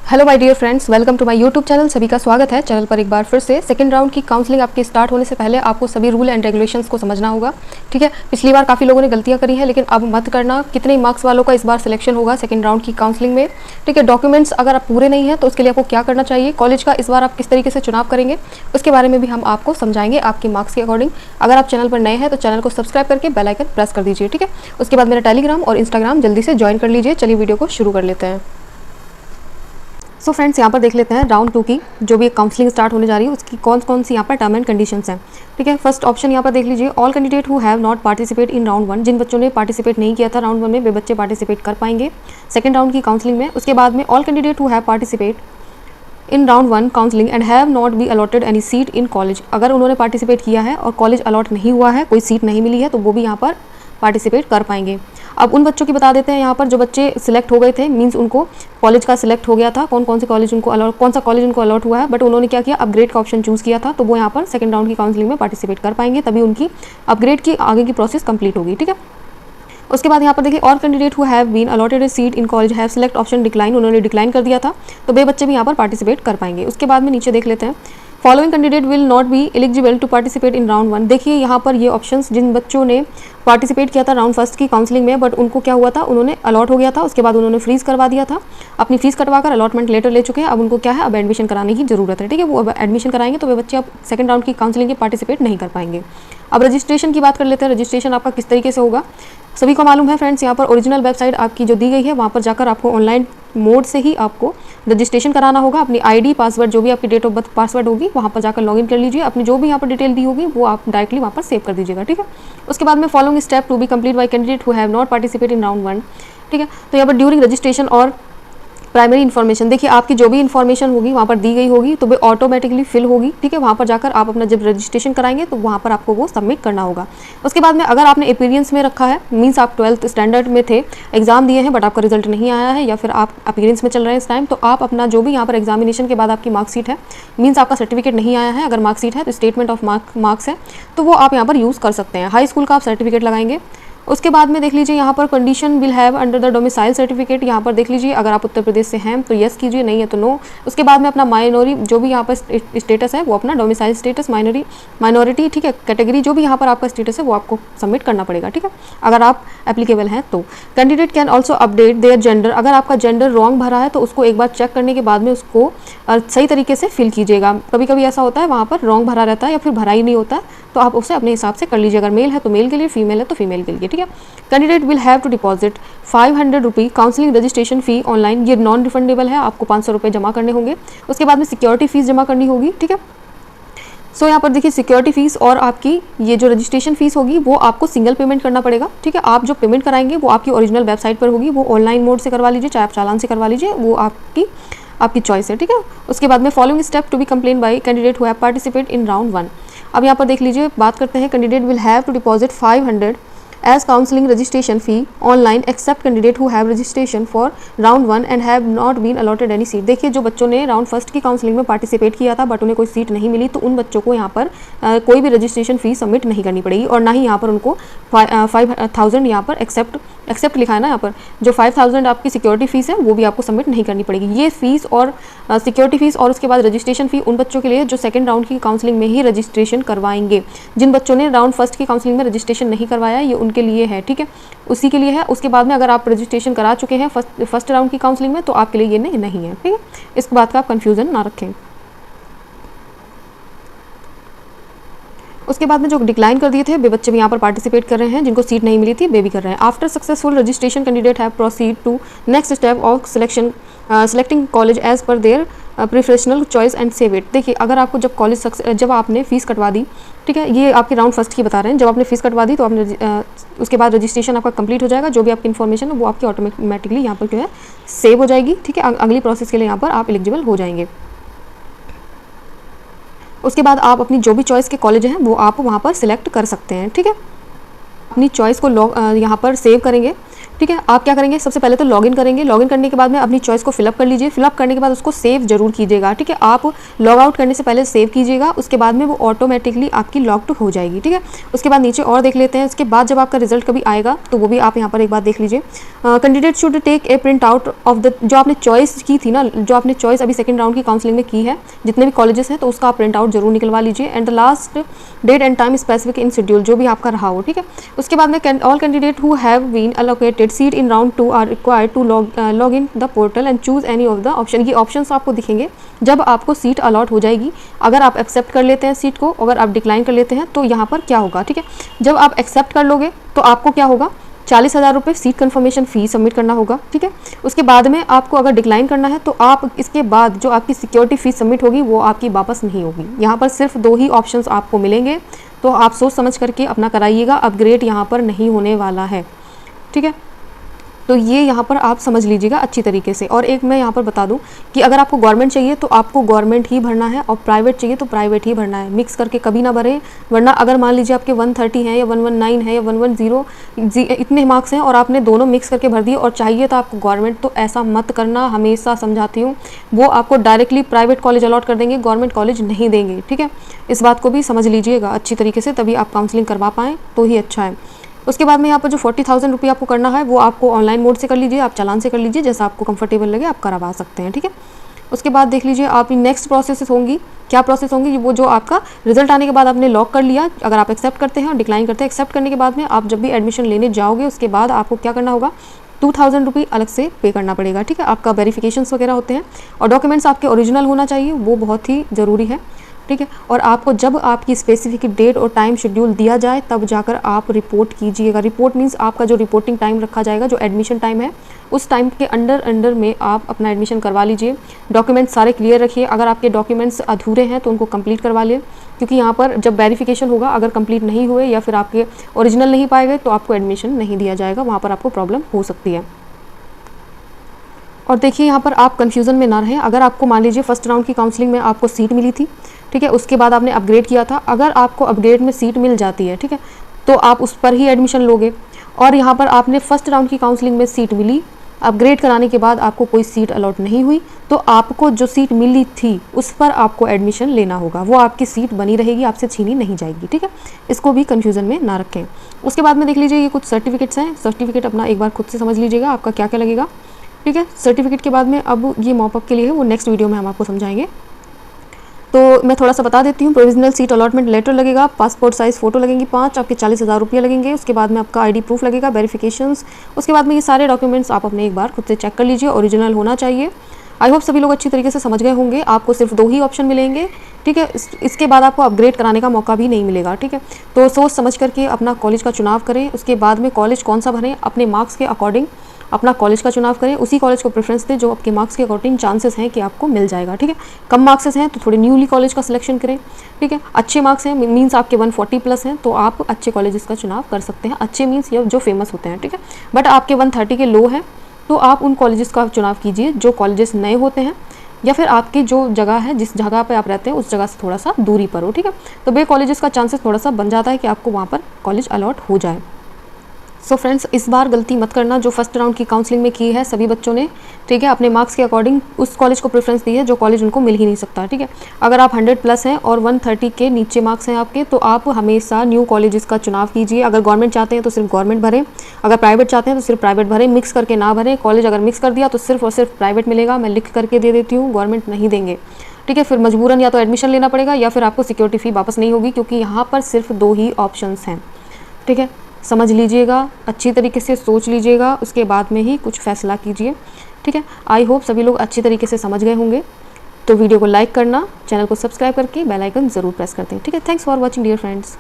Hello my dear friends, welcome to my YouTube channel. सभी का स्वागत है चैनल पर एक बार फिर से। सेकंड राउंड की काउंसलिंग आपकी स्टार्ट होने से पहले आपको सभी रूल एंड रेगुलेशंस को समझना होगा। ठीक है, पिछली बार काफ़ी लोगों ने गलतियां करी हैं, लेकिन अब मत करना। कितने मार्क्स वालों का इस बार सिलेक्शन होगा सेकंड राउंड की काउंसलिंग में। ठीक है, डॉक्यूमेंट्स अगर आप पूरे नहीं हैं तो उसके लिए आपको क्या करना चाहिए, कॉलेज का इस बार आप किस तरीके से चुनाव करेंगे, उसके बारे में भी हम आपको समझाएंगे आपके मार्क्स के अकॉर्डिंग। अगर आप चैनल पर नए हैं तो चैनल को सब्सक्राइब करके बेल आइकन प्रेस कर दीजिए। ठीक है, उसके बाद मेरा टेलीग्राम और इंस्टाग्राम जल्दी से ज्वाइन कर लीजिए। चलिए वीडियो को शुरू कर लेते हैं। सो फ्रेंड्स, यहाँ पर देख लेते हैं राउंड 2 की जो भी काउंसलिंग स्टार्ट होने जा रही है उसकी कौन कौन सी यहाँ पर टर्म एंड कंडीशंस हैं। ठीक है, फर्स्ट ऑप्शन यहाँ पर देख लीजिए, all candidate who have not participate in round 1। जिन बच्चों ने पार्टिसिपेट नहीं किया था राउंड 1 में, वे बच्चे पार्टिसिपेट कर पाएंगे सेकंड राउंड की काउंसलिंग में। उसके बाद में all candidate who have participate in round 1 counselling and have not be allotted any seat in college. अगर उन्होंने पार्टिसिपेट किया है और कॉलेज अलॉट नहीं हुआ है, कोई सीट नहीं मिली है, तो वो भी यहाँ पर पार्टिसिपेट कर पाएंगे। अब उन बच्चों की बता देते हैं यहाँ पर जो बच्चे सिलेक्ट हो गए थे, मींस उनको कॉलेज का सिलेक्ट हो गया था, कौन सा कॉलेज उनको अलॉट हुआ है, बट उन्होंने क्या किया, अपग्रेड का ऑप्शन चूज़ किया था, तो वो यहाँ पर सेकंड राउंड की काउंसलिंग में पार्टिसिपेट कर पाएंगे। तभी उनकी अपग्रेड की आगे की प्रोसेस कंप्लीट होगी। ठीक है, उसके बाद यहाँ पर देखिए, और candidate who have been allotted a seat in college have select option decline. उन्होंने डिक्लाइन कर दिया था, तो वे बच्चे भी यहाँ पर पार्टिसिपेट कर पाएंगे। उसके बाद में नीचे देख लेते हैं, following candidate will not be eligible to participate in round 1। देखिए यहाँ पर ये ऑप्शंस, जिन बच्चों ने पार्टिसिपेट किया था राउंड फर्स्ट की काउंसलिंग में, बट उनको क्या हुआ था, उन्होंने अलॉट हो गया था, उसके बाद उन्होंने फ्रीज करवा दिया था, अपनी फीस कटवाकर अलॉटमेंट लेटर ले चुके हैं। अब उनको क्या है, अब एडमिशन कराने की जरूरत है। ठीक है, वो अब एडमिशन कराएंगे तो वे बच्चे अब सेकंड राउंड की काउंसलिंग के पार्टिसिपेट नहीं कर पाएंगे। अब रजिस्ट्रेशन की बात कर लेते हैं। रजिस्ट्रेशन आपका किस तरीके से होगा, सभी को मालूम है फ्रेंड्स। यहाँ पर ओरिजिनल वेबसाइट आपकी जो दी गई है, वहाँ पर जाकर आपको ऑनलाइन मोड से ही आपको रजिस्ट्रेशन कराना होगा। अपनी आईडी, पासवर्ड, जो भी आपकी डेट ऑफ बर्थ पासवर्ड होगी, वहाँ पर जाकर लॉगिन कर लीजिए। अपनी जो भी यहाँ पर डिटेल दी होगी वो आप डायरेक्टली वहाँ पर सेव कर दीजिएगा। ठीक है, उसके बाद में following step to be complete by candidate who have not participate in round 1। ठीक है, तो यहाँ पर ड्यूरिंग रजिस्ट्रेशन और प्राइमरी इन्फॉर्मेशन, देखिए आपकी जो भी इन्फॉर्मेशन होगी वहाँ पर दी गई होगी, तो वो ऑटोमेटिकली फिल होगी। ठीक है, वहाँ पर जाकर आप अपना जब रजिस्ट्रेशन कराएंगे तो वहाँ पर आपको वो सबमिट करना होगा। उसके बाद में अगर आपने अपीयरेंस में रखा है, मीन्स आप 12th स्टैंडर्ड में थे, एग्जाम दिए हैं बट आपका रिजल्ट नहीं आया है, या फिर आप अपीयरेंस में चल रहे हैं इस टाइम, तो आप अपना जो भी यहाँ पर एग्जामिनेशन के बाद आपकी मार्कशीट है, मीन्स आपका सर्टिफिकेट नहीं आया है, अगर मार्कशीट है तो स्टेटमेंट ऑफ मार्क्स है, तो वो आप यहाँ पर यूज़ कर सकते हैं। हाई स्कूल का आप सर्टिफिकेट लगाएंगे। उसके बाद में देख लीजिए यहाँ पर condition will have under the domicile certificate. यहाँ पर देख लीजिए, अगर आप उत्तर प्रदेश से हैं तो यस कीजिए, नहीं है तो नो। उसके बाद में अपना माइनॉरी जो भी यहाँ पर स्टेटस है वो अपना डोमिसाइल स्टेटस, माइनॉरिटी, ठीक है, कैटेगरी जो भी यहाँ पर आपका स्टेटस है वो आपको सबमिट करना पड़ेगा। ठीक है, अगर आप एप्लीकेबल हैं तो। Candidate can also update their gender. अगर आपका जेंडर रॉन्ग भरा है तो उसको एक बार चेक करने के बाद में उसको सही तरीके से फिल कीजिएगा। कभी कभी ऐसा होता है वहाँ पर रॉन्ग भरा रहता है या फिर भरा ही नहीं होता है, तो आप उसे अपने हिसाब से कर लीजिए। अगर मेल है तो मेल के लिए, फीमेल है तो फीमेल के लिए। ठीक है, candidate will have to deposit 500 rupee counselling registration fee online. ये नॉन रिफंडेबल है, आपको 500 रुपये जमा करने होंगे। उसके बाद में सिक्योरिटी फीस जमा करनी होगी। ठीक है, सो यहाँ पर देखिए सिक्योरिटी फीस और आपकी ये जो रजिस्ट्रेशन फीस होगी वो आपको सिंगल पेमेंट करना पड़ेगा। ठीक है, आप जो पेमेंट कराएंगे वो आपकी ओरिजिनल वेबसाइट पर होगी, वो ऑनलाइन मोड से करवा लीजिए, चाहे आप चालान से करवा लीजिए, वो आपकी चॉइस है। ठीक है, उसके बाद में following step to be complain by candidate who have participate in round 1। अब यहाँ पर देख लीजिए, बात करते हैं, candidate will have to deposit 500 as counseling registration fee online except candidate who have registration for round 1 and have not been allotted any seat। देखिए, जो बच्चों ने राउंड फर्स्ट की काउंसलिंग में पार्टिसिपेट किया था बट उन्हें कोई सीट नहीं मिली, तो उन बच्चों को यहाँ पर कोई भी रजिस्ट्रेशन फी सबमिट नहीं करनी पड़ेगी, और ना ही यहाँ पर उनको 5000 यहाँ पर एक्सेप्ट लिखा है ना, यहाँ पर जो 5000 आपकी सिक्योरिटी फीस है वो भी आपको सबमिट नहीं करनी पड़ेगी। ये फीस और सिक्योरिटी फीस और उसके बाद रजिस्ट्रेशन फी उन बच्चों के लिए जो सेकंड राउंड की काउंसलिंग में ही रजिस्ट्रेशन करवाएंगे। जिन बच्चों ने राउंड फर्स्ट की काउंसलिंग में रजिस्ट्रेशन नहीं करवाया, ये उनके लिए है। ठीक है, उसी के लिए है। उसके बाद में अगर आप रजिस्ट्रेशन करा चुके हैं फर्स्ट राउंड की काउंसलिंग में, तो आपके लिए ये नहीं है। ठीक है, इस बात का आप कन्फ्यूजन ना रखें। उसके बाद में जो डिक्लाइन कर दिए थे वे बच्चे भी यहाँ पर पार्टिसिपेट कर रहे हैं, जिनको सीट नहीं मिली थी वे भी कर रहे हैं। After successful registration candidate have proceed to next step of selecting college as per their professional choice and save it. देखिए, अगर आपको जब आपने फीस कटवा दी, ठीक है, ये आपके राउंड फर्स्ट की बता रहे हैं, जब आपने फीस कटवा दी तो आपने उसके बाद रजिस्ट्रेशन आपका कंप्लीट हो जाएगा। जो भी आपकी इन्फॉर्मेशन है वो आपकी ऑटोमेटिकली यहाँ पर जो है सेव हो जाएगी। ठीक है, अगली प्रोसेस के लिए यहाँ पर आप एलिजिबल हो जाएंगे। उसके बाद आप अपनी जो भी चॉइस के कॉलेज हैं वो आप वहाँ पर सिलेक्ट कर सकते हैं। ठीक है, अपनी चॉइस को यहाँ पर सेव करेंगे। ठीक है, आप क्या करेंगे, सबसे पहले तो लॉगिन करेंगे। लॉगिन करने के बाद में अपनी चॉइस को फिलअप कर लीजिए। फिलअप करने के बाद उसको सेव जरूर कीजिएगा। ठीक है, आप लॉग आउट करने से पहले सेव कीजिएगा, उसके बाद में वो ऑटोमेटिकली आपकी लॉग्ड हो जाएगी। ठीक है, उसके बाद नीचे और देख लेते हैं। उसके बाद जब आपका रिजल्ट कभी आएगा तो वो भी आप यहाँ पर एक बार देख लीजिए। Candidate should take a print out of the, जो आपने चॉइस की थी ना, जो आपने चॉइस अभी सेकंड राउंड की काउंसलिंग में की है, जितने भी कॉलेजेस हैं, तो उसका आप प्रिंट आउट जरूर निकलवा लीजिए। And the last date and time specific in schedule, जो भी आपका रहा हो। ठीक है, उसके बाद में all candidate who have been allocated seat in round 2 are required to log in the portal and choose any of the option. ये ऑप्शंस आपको दिखेंगे जब आपको सीट अलॉट हो जाएगी। अगर आप एक्सेप्ट कर लेते हैं सीट को, अगर आप डिक्लाइन कर लेते हैं, तो यहाँ पर क्या होगा। ठीक है, जब आप एक्सेप्ट कर लोगे तो आपको क्या होगा, 40,000 रुपये सीट कन्फर्मेशन फ़ी सबमिट करना होगा। ठीक है, उसके बाद में आपको अगर डिक्लाइन करना है तो आप इसके बाद जो आपकी सिक्योरिटी फ़ीस सबमिट होगी वो आपकी वापस नहीं होगी। यहाँ पर सिर्फ 2 ही ऑप्शंस आपको मिलेंगे, तो आप सोच समझ करके अपना कराइएगा। अपग्रेड यहाँ पर नहीं होने वाला है। ठीक है, तो ये यहाँ पर आप समझ लीजिएगा अच्छी तरीके से। और एक मैं यहाँ पर बता दूँ कि अगर आपको गवर्नमेंट चाहिए तो आपको गवर्नमेंट ही भरना है, और प्राइवेट चाहिए तो प्राइवेट ही भरना है। मिक्स करके कभी ना भरें, वरना अगर मान लीजिए आपके 130 हैं या 119 है या 110 इतने मार्क्स हैं और आपने दोनों मिक्स करके भर दिए और चाहिए तो आपको गवर्नमेंट, तो ऐसा मत करना। हमेशा समझाती हूँ, वो आपको डायरेक्टली प्राइवेट कॉलेज अलॉट कर देंगे, गवर्नमेंट कॉलेज नहीं देंगे। ठीक है, इस बात को भी समझ लीजिएगा अच्छी तरीके से, तभी आप काउंसलिंग करवा पाएँ तो ही अच्छा है। उसके बाद में यहाँ पर जो 40,000 रुपये आपको करना है वो आपको ऑनलाइन मोड से कर लीजिए, आप चालान से कर लीजिए, जैसा आपको कंफर्टेबल लगे आप करवा सकते हैं। ठीक है, उसके बाद देख लीजिए आप नेक्स्ट प्रोसेस होंगी, क्या प्रोसेस होंगी, वो जो आपका रिजल्ट आने के बाद आपने लॉक कर लिया, अगर आप एक्सेप्ट करते हैं और डिक्लाइन करते हैं, एक्सेप्ट करने के बाद में आप जब भी एडमिशन लेने जाओगे उसके बाद आपको क्या करना होगा, 2,000 रुपये अलग से पे करना पड़ेगा। ठीक है, आपका वेरिफिकेशंस वगैरह होते हैं और डॉक्यूमेंट्स आपके ओरिजिनल होना चाहिए, वो बहुत ही ज़रूरी है। ठीक है, और आपको जब आपकी स्पेसिफिक डेट और टाइम शेड्यूल दिया जाए तब जाकर आप रिपोर्ट कीजिएगा। रिपोर्ट मीन्स आपका जो रिपोर्टिंग टाइम रखा जाएगा, जो एडमिशन टाइम है, उस टाइम के अंडर में आप अपना एडमिशन करवा लीजिए। डॉक्यूमेंट्स सारे क्लियर रखिए, अगर आपके डॉक्यूमेंट्स अधूरे हैं तो उनको कंप्लीट करवा लिए, क्योंकि यहाँ पर जब वेरिफिकेशन होगा अगर कंप्लीट नहीं हुए या फिर आपके ओरिजिनल नहीं पाए गए तो आपको एडमिशन नहीं दिया जाएगा, वहाँ पर आपको प्रॉब्लम हो सकती है। और देखिए यहाँ पर आप कन्फ्यूज़न में ना रहें। अगर आपको मान लीजिए फर्स्ट राउंड की काउंसलिंग में आपको सीट मिली थी, ठीक है, उसके बाद आपने अपग्रेड किया था, अगर आपको अपग्रेड में सीट मिल जाती है, ठीक है, तो आप उस पर ही एडमिशन लोगे। और यहाँ पर आपने फर्स्ट राउंड की काउंसलिंग में सीट मिली, अपग्रेड कराने के बाद आपको कोई सीट अलॉट नहीं हुई, तो आपको जो सीट मिली थी उस पर आपको एडमिशन लेना होगा, वो आपकी सीट बनी रहेगी, आपसे छीनी नहीं जाएगी। ठीक है, इसको भी कन्फ्यूज़न में ना रखें। उसके बाद में देख लीजिए ये कुछ सर्टिफिकेट्स हैं, सर्टिफिकेट अपना एक बार खुद से समझ लीजिएगा आपका क्या क्या लगेगा। ठीक है, सर्टिफिकेट के बाद में अब ये मॉपअप के लिए है, वो नेक्स्ट वीडियो में हम आपको समझाएंगे। तो मैं थोड़ा सा बता देती हूँ। प्रोविजनल सीट अलॉटमेंट लेटर लगेगा, पासपोर्ट साइज़ फ़ोटो लगेंगी 5, आपके 40,000 रुपये लगेंगे। उसके बाद में आपका आईडी प्रूफ लगेगा, वेरिफिकेशंस। उसके बाद में ये सारे डॉक्यूमेंट्स आप अपने एक बार खुद से चेक कर लीजिए, ओरिजिनल होना चाहिए। आई होप सभी लोग अच्छी तरीके से समझ गए होंगे। आपको सिर्फ 2 ही ऑप्शन मिलेंगे। ठीक है, इसके बाद आपको अपग्रेड कराने का मौका भी नहीं मिलेगा। ठीक है, तो सोच समझ करके अपना कॉलेज का चुनाव करें। उसके बाद में कॉलेज कौन सा भरें, अपने मार्क्स के अकॉर्डिंग अपना कॉलेज का चुनाव करें, उसी कॉलेज को प्रेफरेंस दें जो आपके मार्क्स के अकॉर्डिंग चांसेस हैं कि आपको मिल जाएगा। ठीक है, कम मार्क्स हैं तो थोड़े न्यूली कॉलेज का सिलेक्शन करें। ठीक है, अच्छे मार्क्स हैं मीन्स आपके 140 प्लस हैं तो आप अच्छे कॉलेजेस का चुनाव कर सकते हैं। अच्छे मीन्स ये जो फेमस होते हैं। ठीक है, बट आपके 130 के लो हैं तो आप उन कॉलेजेस का चुनाव कीजिए जो कॉलेजेस नए होते हैं, या फिर आपकी जो जगह है, जिस जगह पे आप रहते हैं उस जगह से थोड़ा सा दूरी पर हो। ठीक है, तो बे कॉलेजेस का चांसेस थोड़ा सा बन जाता है कि आपको वहाँ पर कॉलेज अलॉट हो जाए। सो फ्रेंड्स, इस बार गलती मत करना जो फर्स्ट राउंड की काउंसलिंग में की है सभी बच्चों ने। ठीक है, अपने मार्क्स के अकॉर्डिंग उस कॉलेज को प्रेफरेंस दी है जो कॉलेज उनको मिल ही नहीं सकता। ठीक है, अगर आप 100 प्लस हैं और 130 के नीचे मार्क्स हैं आपके, तो आप हमेशा न्यू कॉलेजेस का चुनाव कीजिए। अगर गवर्नमेंट चाहते हैं तो सिर्फ गवर्नमेंट भरें, अगर प्राइवेट चाहते हैं तो सिर्फ प्राइवेट भरें, मिक्स करके ना भरें। कॉलेज अगर मिक्स कर दिया तो सिर्फ और सिर्फ प्राइवेट मिलेगा, मैं लिख करके दे देती हूँ, गवर्नमेंट नहीं देंगे। ठीक है, फिर मजबूरन या तो एडमिशन लेना पड़ेगा या फिर आपको सिक्योरिटी फ़ी वापस नहीं होगी, क्योंकि यहाँ पर सिर्फ 2 ही ऑप्शंस हैं। ठीक है, समझ लीजिएगा, अच्छी तरीके से सोच लीजिएगा, उसके बाद में ही कुछ फैसला कीजिए। ठीक है, आई होप सभी लोग अच्छी तरीके से समझ गए होंगे। तो वीडियो को लाइक करना, चैनल को सब्सक्राइब करके बेल आइकन ज़रूर प्रेस कर दें। ठीक है, thanks for watching dear friends.